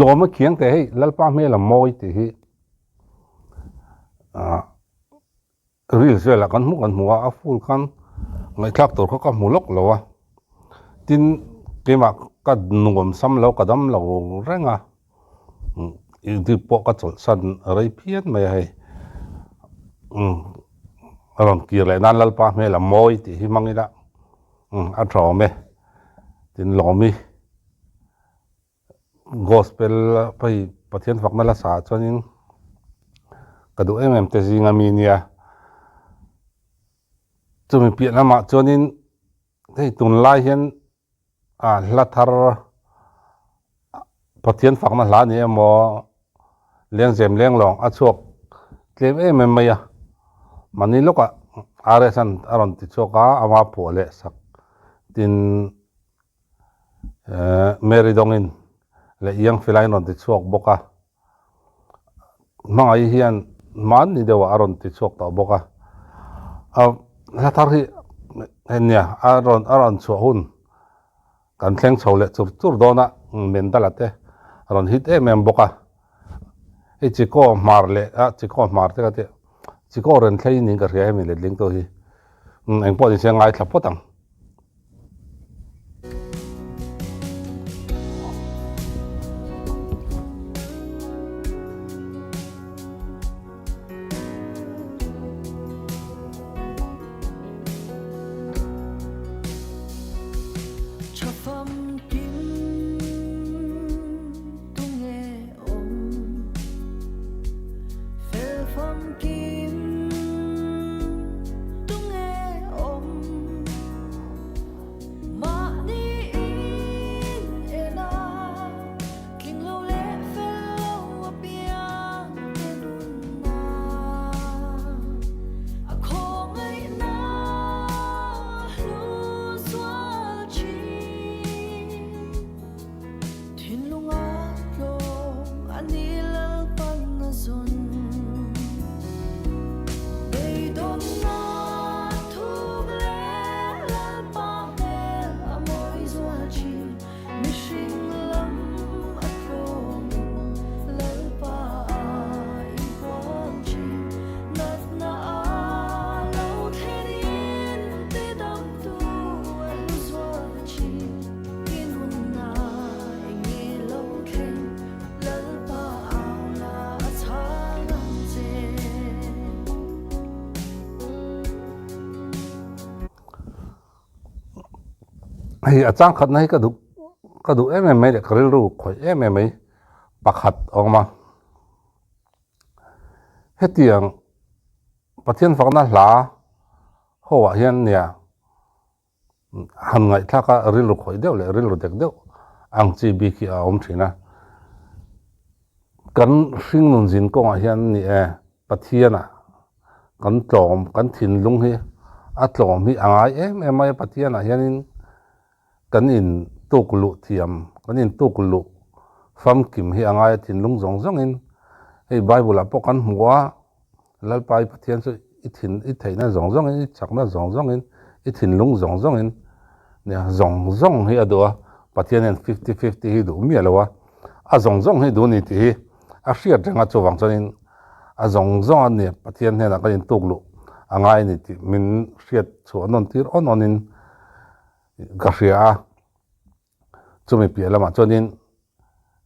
ลมเขียงแต่ให้ลัลป้าเมละมอยติฮิรีลเสละกันมุกันหัวอาฟูลกันไงทักตัวเขาก็หมุลกแล้ววะตินเกมากัดนุ่มซ้ำแล้วกัดดำแล้วแรงอ่ะอีที่ปกกัดสันอะไรเพี้ยนไม่ให้อารมณ์เกี่ยวอะไรนั่นลัลป้าเมละมอยติฮิมังนี่ละอัตรอเมตินหลอมีgospelไปปฏิญฝักนั่นละสาจนินกระดูเอ็มเตจิงามีเนี่ยจะมีเปลี่ยนละมาจนินที่ตุนไล่เห็นลัทธาปฏิญฝักนั่นละเนี่ยมอเลี้ยงเสียมเลี้ยงหลงอัชวกเกมไม่อะมันนี่ลูกอะอะไรสันอารมณ์ติดโชกาอามาผัวเละสักตินเมริดงอินและยังฟิลายนอนติดโชกบกะมังไอเฮียนมันนี่เดียวอารมณ์ติดโชกต่อบกะถ้าทารีเห็นเนี่ยอารมณ์ชัวหุ่นการแข่งโชว์เละจุดโดนอะเมนตลาดเตอารมณ์ฮิตเมมบกะไอจิโก้มาร์เละจิโก้มาร์เตก็เตจิโก้เรนใช้นิ่งกับเรียมีเลลิงตัวฮีเองพอที่เชียงรายขับพอตังไอ้อาจารย์ขัดไหนก็ดูไม่เด็กเรียนรู้คอยไม่ปักขัดออกมาเฮตียงปฏิญฝักนั่นหลาหัวเฮียนเนี่ยหันไงถ้าก็เรียนรู้คอยเดียวเลยเรียนรู้เด็กเดียวอังจีบีกีอาอมทีนะกันสิ่งนุ่นจินก็เฮียนนี่ปฏิญนะกันจอมกันถิ่นลุงฮีอัตลอมฮีอ่างไม่ปฏิญนะเฮียนกันอินตุกลุเทียมกันอินตุกลุฟัมกิมเฮียงไงถิ่นลุงจงอินไอ้ไบเบิลปกันหัวแล้วไปปฏิญสุอิถิ่นอิไทยน่ะจงอินจักน่ะจงอินอิถิ่นลุงจงอินเนี่ยจงเฮียดัวปฏิญ50-50ฮีดูมีอะไรวะจงฮีดูนี่ที่เสียจังจัววังจนินจงเนี่ยปฏิญเนี่ยกันอินตุกลุอ่างไงนี่ที่มันเสียชัวนนทีร์นนินกระเสียจะไม่เปลี่ยนแล้วมาจนนี้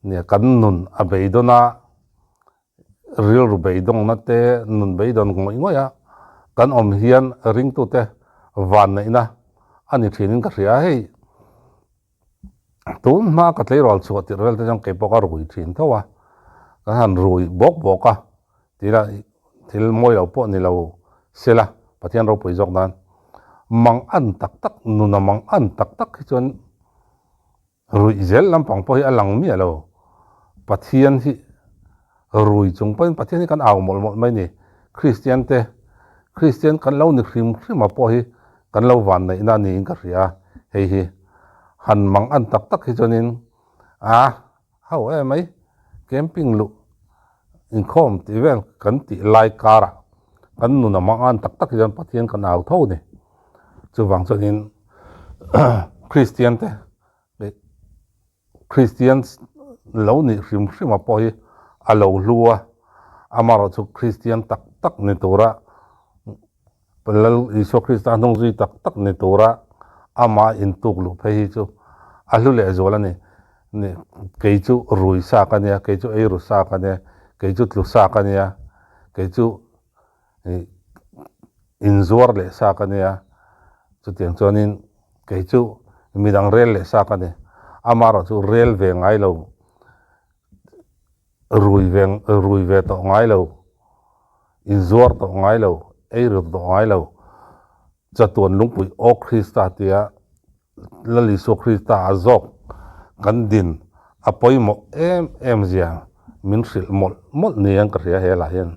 เนี่ยกันนุนอเบยดนะเรียลรูเบยดงนั่นเตนุนเบยดงงงอยกันอมเฮียนริงตัวเตวันนี่นะอันนี้ทีนี้กระเสียให้ตัวมาก็เลยรอลสวดที่เราจะต้องเก็บปากรุยทีนเท่าว่ากันรุยบอกที่มวยเราพวกนี่เราเสียละปะเทียนเราไปจอกนั้นมังอันตักนุนมังอันตักจนรุยเจลลำปังพอให้อลังมีอะไรปะเทียนที่รุยจงเป็นปะเทียนที่กันเอาหมดไม่นี่คริสเตียนกันเล่าหนึ่งขึ้นมาพอให้กันเล่าวันในนั่นนี่ก็เสียเฮ้ยหันมังอันตักจนนี้เขาไหมแคมปิ้งลุอินคอมที่เว้นกันที่ไลการะกันนุนมังอันตักจนปะเทียนกันเอาเท่านี่จะวางจนินคริสเตียน lo ni hrim hrim a po hi a lo lua amaro chu Christian tak tak ni tura pelal Isu Krista nong zui tak tak ni tura ama in tuk lu phe hi chu a lu le zola ni kei chu rui sa ka nia kei chu ei ru sa ka nia kei chu tlu sa ka nia kei chu in zuar le sa ka nia chu tiang chuanin kei chu midang rel le sa ka ni amaro chu rel ve ngai lo rui ve to ngai lo in zuar to ngai lo ei ru to ngai lo chatuan lungpui o Krista tia lali so Krista azok kan din apoi mo em zia min sil mol ni ang kria hela hen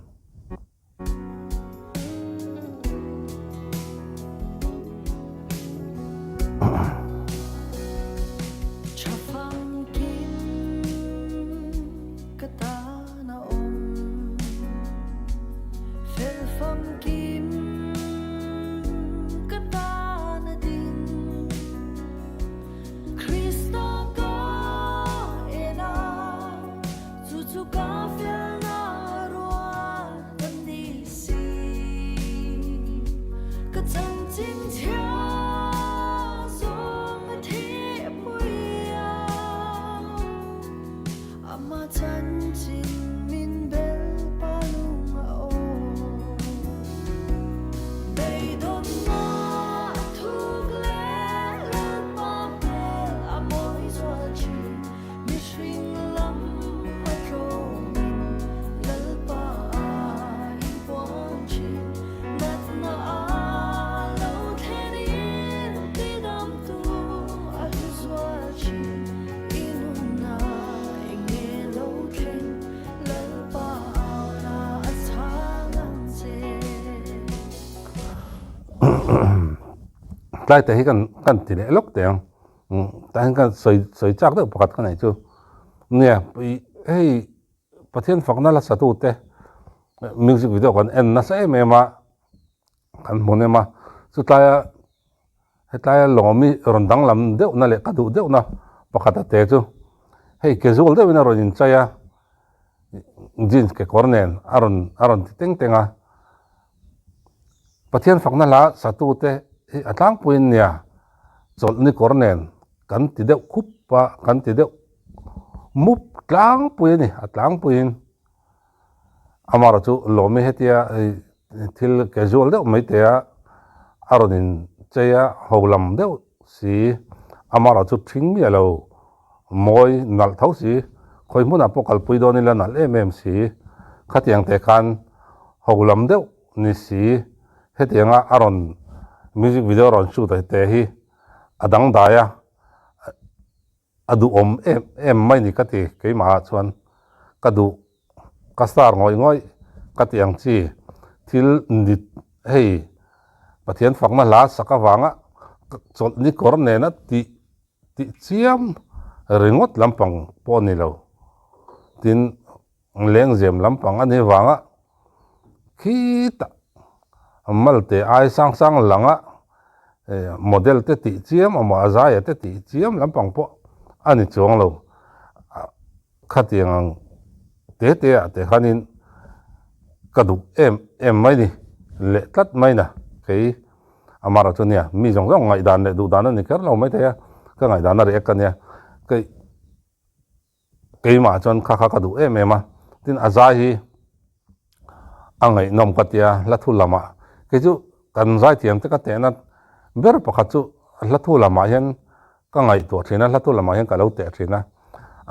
lai te hi kan ti le lok te ta kan soi chak de pakat kan ai chu nia ei pathian fakna la satu te music video kan en na sai me ma kan mone ma chu tlaya lomi rondang lam deuh na le ka du deuh na pakata te chu hei casual de wina ron in chaya jeans ke kornen aron teng tenga pathian fakna la satu te atlang puin nia chol ni kornen kan ti deuh khupa kan ti deuh mup tlang puin ni atlang puin amaro chu lomi hetia thil casual deuh mai te aronin cheya holam deuh si amaro chu thing mi alo moi nal thau si khoi mun apokal pui doni la nal em si khatiang te kan holam deuh ni si hetianga aron music video ron shoot te hi adang daya adu em mai ni kati ke ma chuan kadu kastar ngoi katiang chi thil nit hei pathian fakna la sakawanga chol ni korne na ti chiam ringot lampang poni lo tin leng jem lampang ani wanga khita malte ai sang langa model te ti chiam ama azaya te ti chiam lampang po ani chong lo khatiang te ate khanin kadu em mai ni le tat mai na kei amara chunia mi jong ngai dan le du dan ni ker lo mai te ka ngai dan re ka nia kei ma chon kha kadu ma tin azai angai nom katia lathu lama ke chu kan zai tiam te ka te na ber pakhat chu lathu lama hian ka ngai to thina lathu lama hian ka lo te thina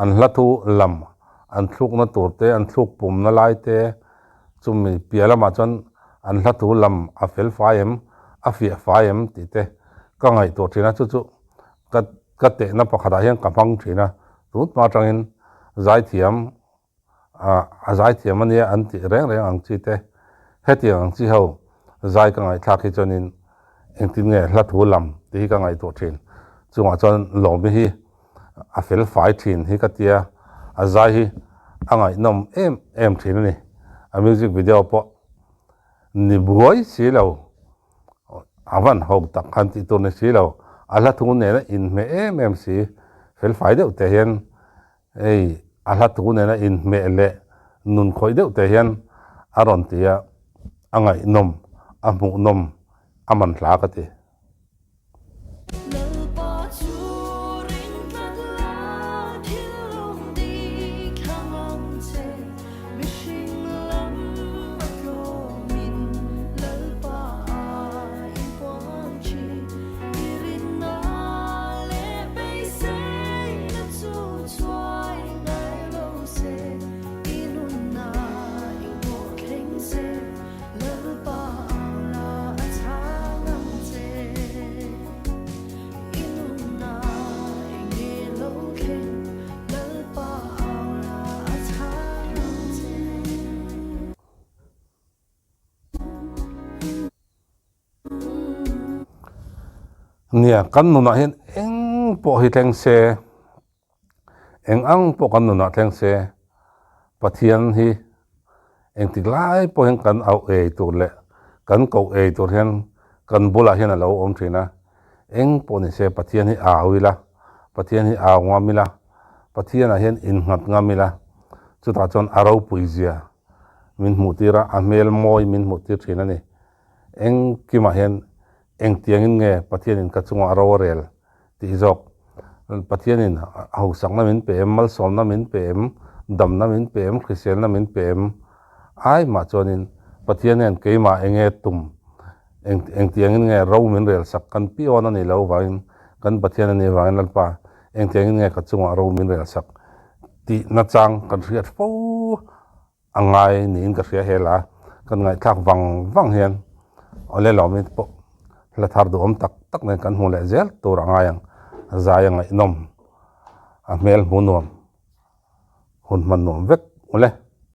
an lathu lam an thluk na tur te an thluk pum na lai te chumi pialama chon an lathu lam a fel faem a fi faem ti te ka ngai to thina chu ka te na pakhat hian ka phang thina tut ma tangin zai thiam a zai thiam ania an ti reng ang chi te heti ang chi ho zai ka ngai thak hi chonin engtin nge hlathu lam ti ka ngai to thin chunga chon lomi hi a fel fai thin hi ka tia a zai hi angai nom em thin ni a music video po ni buai si lo avan ho tak khan ti to ne si lo a hlathu ne na in me em si fel fai de te hian ei ala tu ne na in me le nun khoi deuh te hian aron tia angai nom amu nom aman hla ka ti nia kan nu na hian eng po hi thleng se eng ang po kan nu na thleng se pathian hi eng ti lai po hian kan au ei tur le kan ko ei tur hian kan bula hian alo om thina eng po ni se pathian hi awila pathian hi awnga mila pathian a hian in ngat nga mila chuta chon aro puizia min hmutira a mel moi min hmutir thina ni eng kima hian eng tiangin nge pathian in kachunga aro rel ti jok pathian in hau sakna min pem mal somna min pem damna min pem khriselna min pem ai ma chonin pathian en keima enge tum eng tiangin nge ro min rel sak kan piona ni lo wain kan pathian ani wain lalpa eng tiangin nge kachunga ro min rel sak ti na chang kan riat fo angai ni in ka ria hela kan ngai thak wang hian ole lomit po la thar du om tak ne kan hu le zel tur angayang zayang ai nom a mel hunom hun man nom vek ole